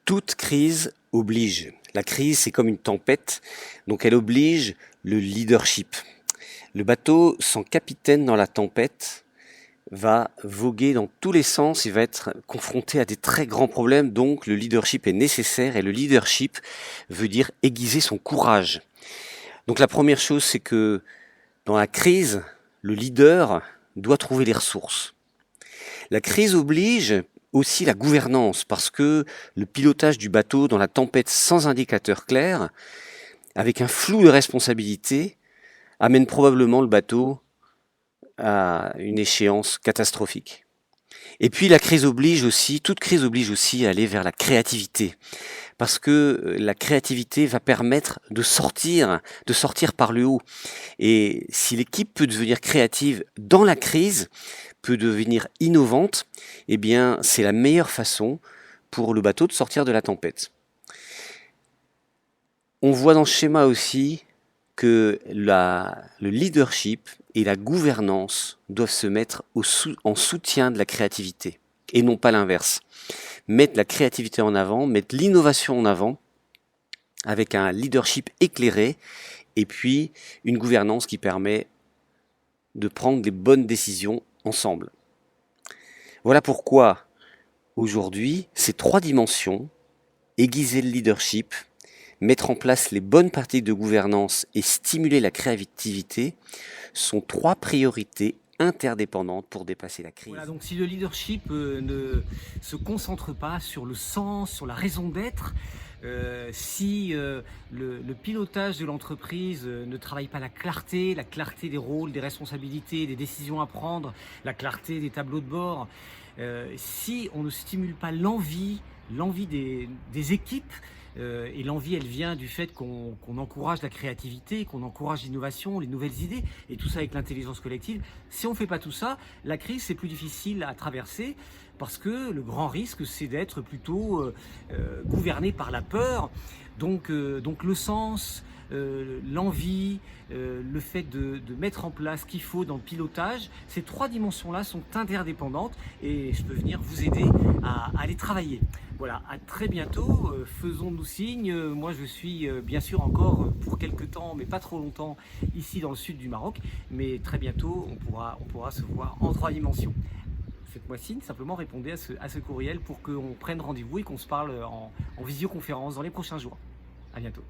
Toute crise oblige. La crise, c'est comme une tempête, donc elle oblige le leadership. Le bateau sans capitaine dans la tempête va voguer dans tous les sens, il va être confronté à des très grands problèmes, donc le leadership est nécessaire et le leadership veut dire aiguiser son courage. Donc la première chose, c'est que dans la crise, le leader doit trouver les ressources. La crise oblige aussi la gouvernance, parce que le pilotage du bateau dans la tempête sans indicateur clair, avec un flou de responsabilité, amène probablement le bateau à une échéance catastrophique. Et puis la crise oblige aussi, toute crise oblige aussi à aller vers la créativité, parce que la créativité va permettre de sortir par le haut. Et si l'équipe peut devenir créative dans la crise, peut devenir innovante, eh bien c'est la meilleure façon pour le bateau de sortir de la tempête. On voit dans ce schéma aussi que le leadership et la gouvernance doivent se mettre en soutien de la créativité, et non pas l'inverse. Mettre la créativité en avant, mettre l'innovation en avant, avec un leadership éclairé, et puis une gouvernance qui permet de prendre les bonnes décisions ensemble. Voilà pourquoi, aujourd'hui, ces trois dimensions, aiguiser le leadership, mettre en place les bonnes pratiques de gouvernance et stimuler la créativité, sont trois priorités interdépendantes pour dépasser la crise. Voilà, donc si le leadership ne se concentre pas sur le sens, sur la raison d'être, si le pilotage de l'entreprise ne travaille pas la clarté des rôles, des responsabilités, des décisions à prendre, la clarté des tableaux de bord, si on ne stimule pas l'envie des équipes, et l'envie, elle vient du fait qu'on encourage la créativité, qu'on encourage l'innovation, les nouvelles idées, et tout ça avec l'intelligence collective. Si on ne fait pas tout ça, la crise, c'est plus difficile à traverser, parce que le grand risque, c'est d'être plutôt gouverné par la peur. Donc le sens, l'envie, le fait de mettre en place ce qu'il faut dans le pilotage, ces trois dimensions-là sont interdépendantes et je peux venir vous aider à les travailler. Voilà, à très bientôt, faisons-nous signe. Moi je suis bien sûr encore pour quelques temps, mais pas trop longtemps, ici dans le sud du Maroc, mais très bientôt on pourra se voir en 3 dimensions. Faites-moi signe, simplement répondez à ce courriel pour qu'on prenne rendez-vous et qu'on se parle en visioconférence dans les prochains jours. À bientôt.